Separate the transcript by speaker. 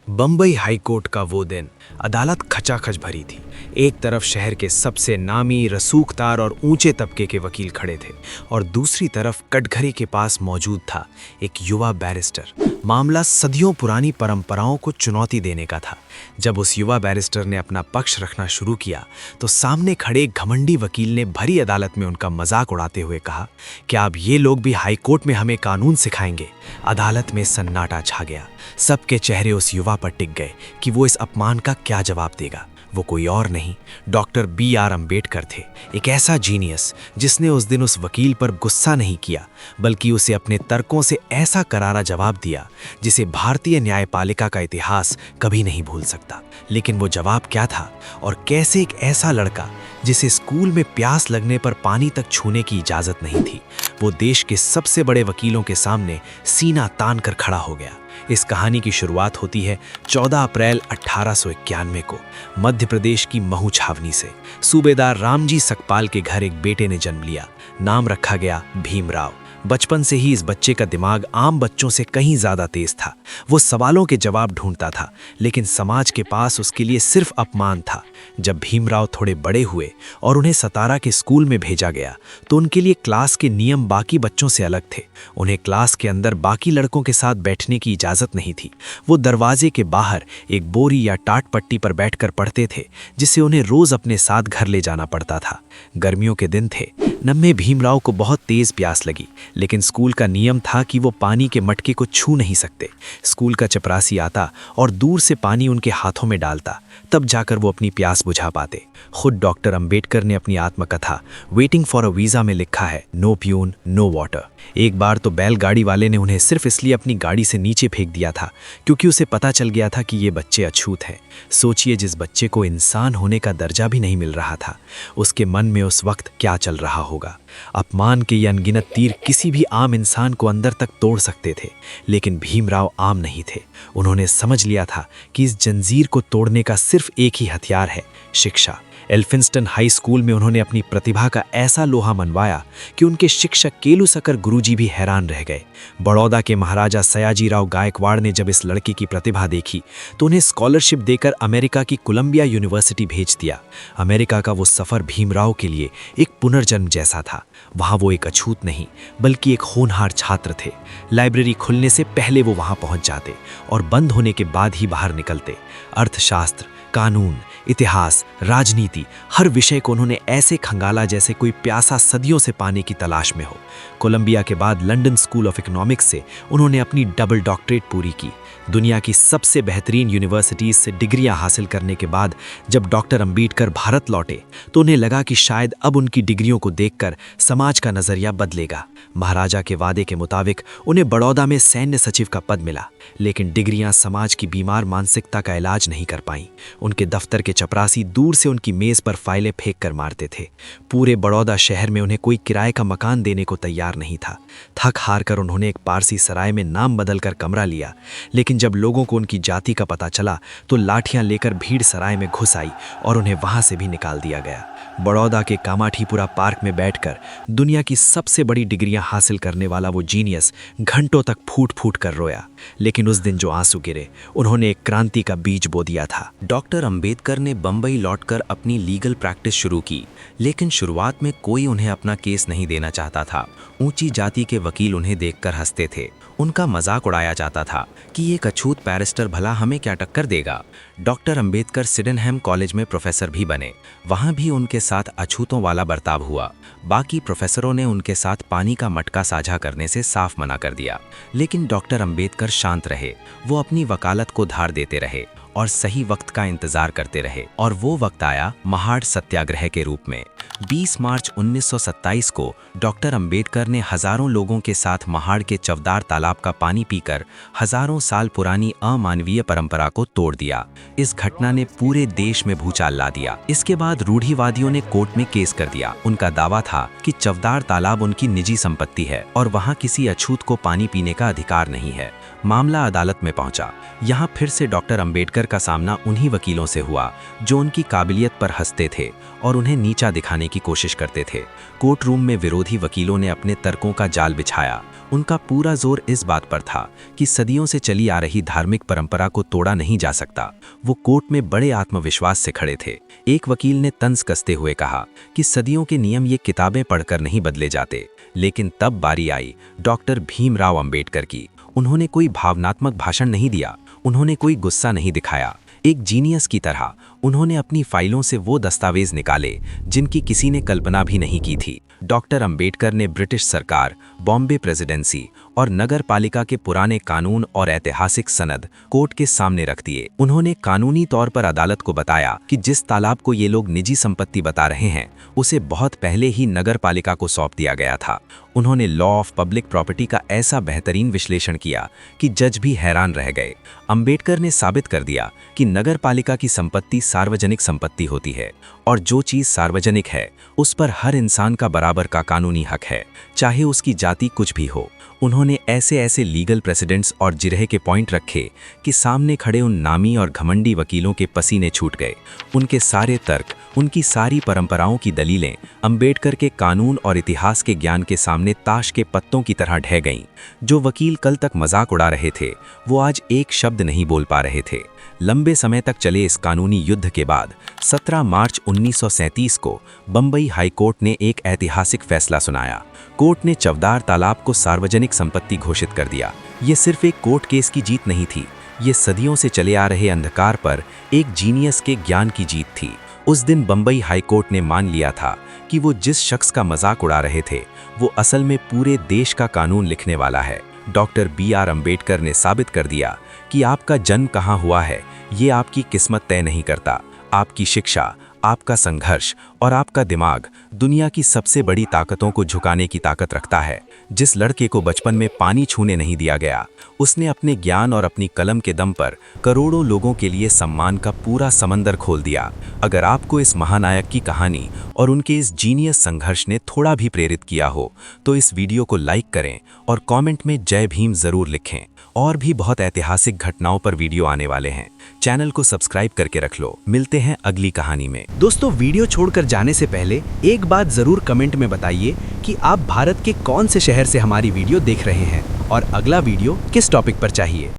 Speaker 1: Bombay high court का वो दिन अदालत खचाखच भरी थी। एक तरफ शहर के सबसे नामी, रसूखदार और ऊंचे तबके के वकील खड़े थे और दूसरी तरफ कटघरे के पास मौजूद था एक युवा बैरिस्टर। मामला सदियों पुरानी परंपराओं को चुनौती देने का था। जब उस युवा बैरिस्टर ने अपना पक्ष रखना शुरू किया तो सामने खड़े एक घमंडी वकील ने भरी अदालत में उनका मजाक उड़ाते हुए कहा, क्या अब ये लोग भी हाई कोर्ट में हमें कानून सिखाएंगे? अदालत में सन्नाटा छा गया। सबके चेहरे उस युवा पर टिक गए कि वो इस अपमान का क्या जवाब देगा। वो कोई और नहीं, डॉक्टर B.R. अम्बेडकर थे। एक ऐसा जीनियस जिसने उस दिन उस वकील पर गुस्सा नहीं किया, बल्कि उसे अपने तर्कों से ऐसा करारा जवाब दिया जिसे भारतीय न्यायपालिका का इतिहास कभी नहीं भूल सकता। लेकिन वो जवाब क्या था और कैसे एक ऐसा लड़का जिसे स्कूल में प्यास लगने पर पानी तक छूने की इजाज़त नहीं थी, वो देश के सबसे बड़े वकीलों के सामने सीना तान कर खड़ा हो गया। इस कहानी की शुरुआत होती है 14 अप्रैल 1891 को मध्य प्रदेश की महू छावनी से। सूबेदार रामजी सकपाल के घर एक बेटे ने जन्म लिया। नाम रखा गया भीमराव। बचपन से ही इस बच्चे का दिमाग आम बच्चों से कहीं ज़्यादा तेज था। वो सवालों के जवाब ढूंढता था, लेकिन समाज के पास उसके लिए सिर्फ अपमान था। जब भीमराव थोड़े बड़े हुए और उन्हें सतारा के स्कूल में भेजा गया तो उनके लिए क्लास के नियम बाकी बच्चों से अलग थे। उन्हें क्लास के अंदर बाकी लड़कों के साथ बैठने की इजाज़त नहीं थी। वो दरवाजे के बाहर एक बोरी या टाट पट्टी पर बैठकर पढ़ते थे, जिसे उन्हें रोज़ अपने साथ घर ले जाना पड़ता था। गर्मियों के दिन थे। नन्हे भीमराव को बहुत तेज़ प्यास लगी, लेकिन स्कूल का नियम था कि वो पानी के मटके को छू नहीं सकते। स्कूल का चपरासी आता और दूर से पानी उनके हाथों में डालता, तब जाकर वो अपनी प्यास बुझा पाते। खुद डॉक्टर अंबेडकर ने अपनी आत्मकथा वेटिंग फॉर अ वीज़ा में लिखा है, नो प्यून नो वाटर। एक बार तो बैलगाड़ी वाले ने उन्हें सिर्फ इसलिए अपनी गाड़ी से नीचे फेंक दिया था क्योंकि उसे पता चल गया था कि ये बच्चे अछूत हैं। सोचिए, जिस बच्चे को इंसान होने का दर्जा भी नहीं मिल रहा था, उसके मन में उस वक्त क्या चल रहा होगा। अपमान के ये अनगिनत तीर किसी भी आम इंसान को अंदर तक तोड़ सकते थे, लेकिन भीमराव आम नहीं थे। उन्होंने समझ लिया था कि इस जंजीर को तोड़ने का सिर्फ एक ही हथियार है, शिक्षा। एल्फिंस्टन हाई स्कूल में उन्होंने अपनी प्रतिभा का ऐसा लोहा मनवाया कि उनके शिक्षक केलुसकर गुरुजी भी हैरान रह गए। बड़ौदा के महाराजा सयाजीराव गायकवाड़ ने जब इस लड़के की प्रतिभा देखी तो उन्हें स्कॉलरशिप देकर अमेरिका की कोलंबिया यूनिवर्सिटी भेज दिया। अमेरिका का वो सफ़र भीमराव के लिए एक पुनर्जन्म जैसा था। वहाँ वो एक अछूत नहीं, बल्कि एक होनहार छात्र थे। लाइब्रेरी खुलने से पहले वो वहाँ पहुँच जाते और बंद होने के बाद ही बाहर निकलते। अर्थशास्त्र, कानून, इतिहास, राजनीति, हर विषय को उन्होंने ऐसे खंगाला जैसे कोई प्यासा सदियों से पाने की तलाश में हो। कोलंबिया के बाद लंदन स्कूल ऑफ इकोनॉमिक्स से उन्होंने अपनी डबल डॉक्टरेट पूरी की। दुनिया की सबसे बेहतरीन यूनिवर्सिटीज़ से डिग्रियां हासिल करने के बाद जब डॉक्टर अंबेडकर भारत लौटे तो उन्हें लगा कि शायद अब उनकी डिग्रियों को देखकर समाज का नज़रिया बदलेगा। महाराजा के वादे के मुताबिक उन्हें बड़ौदा में सैन्य सचिव का पद मिला, लेकिन डिग्रियां समाज की बीमार मानसिकता का इलाज नहीं कर पाईं। उनके दफ्तर के चपरासी दूर से उनकी मेज़ पर फाइलें फेंक कर मारते थे। पूरे बड़ौदा शहर में उन्हें कोई किराए का मकान देने को तैयार नहीं था। थक हार कर उन्होंने एक पारसी सराय में नाम बदलकर कमरा लिया, लेकिन जब लोगों को उनकी जाति का पता चला तो लाठियां लेकर भीड़ सराय में घुस आई और उन्हें वहां से भी निकाल दिया गया। बड़ौदा के कामाठीपुरा पार्क में बैठकर दुनिया की सबसे बड़ी डिग्रियां हासिल करने वाला वो जीनियस घंटों तक फूट फूट कर रोया, लेकिन उस दिन जो आंसू गिरे उन्होंने एक क्रांति का बीज बो दिया था।
Speaker 2: डॉक्टर अंबेडकर ने बंबई लौटकर अपनी लीगल प्रैक्टिस शुरू की, लेकिन शुरुआत में कोई उन्हें अपना केस नहीं देना चाहता था। ऊंची जाति के वकील उन्हें देखकर हंसते थे। उनका मजाक उड़ाया जाता था कि ये अछूत बैरिस्टर भला हमें क्या टक्कर देगा। डॉक्टर अंबेडकर सिडेनहम कॉलेज में प्रोफेसर भी बने। वहाँ भी उनके साथ अछूतों वाला बर्ताव हुआ। बाकी प्रोफेसरों ने उनके साथ पानी का मटका साझा करने से साफ मना कर दिया, लेकिन डॉक्टर अंबेडकर शांत रहे। वो अपनी वकालत को धार देते रहे और सही वक्त का इंतजार करते रहे, और वो वक्त आया महाड़ सत्याग्रह के रूप में। 20 मार्च 1927 को डॉक्टर अंबेडकर ने हजारों लोगों के साथ महाड़ के चवदार तालाब का पानी पीकर हजारों साल पुरानी अमानवीय परंपरा को तोड़ दिया। इस घटना ने पूरे देश में भूचाल ला दिया। इसके बाद रूढ़िवादियों ने कोर्ट में केस कर दिया। उनका दावा था कि चवदार तालाब उनकी निजी संपत्ति है और वहाँ किसी अछूत को पानी पीने का अधिकार नहीं है। मामला अदालत में पहुंचा। यहाँ फिर से डॉक्टर अंबेडकर का सामना उन्हीं वकीलों से हुआ जो उनकी काबिलियत पर हंसते थे और उन्हें नीचा दिखाने की कोशिश करते थे। कोर्ट रूम में विरोधी वकीलों ने अपने तर्कों का जाल बिछाया। उनका पूरा जोर इस बात पर था कि सदियों से चली आ रही धार्मिक परंपरा को तोड़ा नहीं जा सकता। वो कोर्ट में बड़े आत्मविश्वास से खड़े थे। एक वकील ने तंज कसते हुए कहा कि सदियों के नियम ये किताबें पढ़कर नहीं बदले जाते। लेकिन तब बारी आई डॉक्टर भीमराव अंबेडकर की। उन्होंने कोई भावनात्मक भाषण नहीं दिया, उन्होंने कोई गुस्सा नहीं दिखाया। एक जीनियस की तरह उन्होंने अपनी फाइलों से वो दस्तावेज निकाले जिनकी किसी ने कल्पना भी नहीं की थी। डॉक्टर अंबेडकर ने ब्रिटिश सरकार, बॉम्बे प्रेसिडेंसी और नगर पालिका के पुराने कानून और ऐतिहासिक सनद कोर्ट के सामने रख दिए। उन्होंने कानूनी तौर पर अदालत को बताया कि जिस तालाब को ये लोग निजी संपत्ति बता रहे हैं उसे बहुत पहले ही नगर पालिका को सौंप दिया गया था। उन्होंने लॉ ऑफ पब्लिक प्रॉपर्टी का ऐसा बेहतरीन विश्लेषण किया कि जज भी हैरान रह गए। अंबेडकर ने साबित कर दिया कि नगर पालिका की संपत्ति सार्वजनिक संपत्ति होती है और जो चीज़ सार्वजनिक है उस पर हर इंसान का बराबर का कानूनी हक है, चाहे उसकी जाति कुछ भी हो। उन्होंने ऐसे लीगल प्रेसिडेंट्स और जिरह के पॉइंट रखे कि सामने खड़े उन नामी और घमंडी वकीलों के पसीने छूट गए। उनके सारे तर्क, उनकी सारी परंपराओं की दलीलें अंबेडकर के कानून और इतिहास के ज्ञान के सामने ताश के पत्तों की तरह ढह गईं। जो वकील कल तक मजाक उड़ा रहे थे वो आज एक शब्द नहीं बोल पा रहे थे। लंबे समय तक चले इस कानूनी युद्ध के बाद 17 मार्च 1937 को बंबई हाई कोर्ट ने एक ऐतिहासिक फैसला सुनाया। कोर्ट ने चवदार तालाब को सार्वजनिक संपत्ति घोषित कर दिया। ये सिर्फ एक कोर्ट केस की जीत नहीं थी, ये सदियों से चले आ रहे अंधकार पर एक जीनियस के ज्ञान की जीत थी। उस दिन बंबई हाई कोर्ट ने मान लिया था कि वो जिस शख्स का मजाक उड़ा रहे थे वो असल में पूरे देश का कानून लिखने वाला है। डॉक्टर BR अंबेडकर ने साबित कर दिया कि आपका जन्म कहाँ हुआ है ये आपकी किस्मत तय नहीं करता। आपकी शिक्षा, आपका संघर्ष और आपका दिमाग दुनिया की सबसे बड़ी ताकतों को झुकाने की ताकत रखता है। जिस लड़के को बचपन में पानी छूने नहीं दिया गया, उसने अपने ज्ञान और अपनी कलम के दम पर करोड़ों लोगों के लिए सम्मान का पूरा समंदर खोल दिया। अगर आपको इस महानायक की कहानी और उनके इस जीनियस संघर्ष ने थोड़ा भी प्रेरित किया हो तो इस वीडियो को लाइक करें और कमेंट में जय भीम जरूर लिखें। और भी बहुत ऐतिहासिक घटनाओं पर वीडियो आने वाले हैं। चैनल को सब्सक्राइब करके रख लो। मिलते हैं अगली कहानी में।
Speaker 1: दोस्तों, वीडियो छोड़कर जाने से पहले एक बात जरूर कमेंट में बताइए कि आप भारत के कौन से शहर से हमारी वीडियो देख रहे हैं और अगला वीडियो किस टॉपिक पर चाहिए।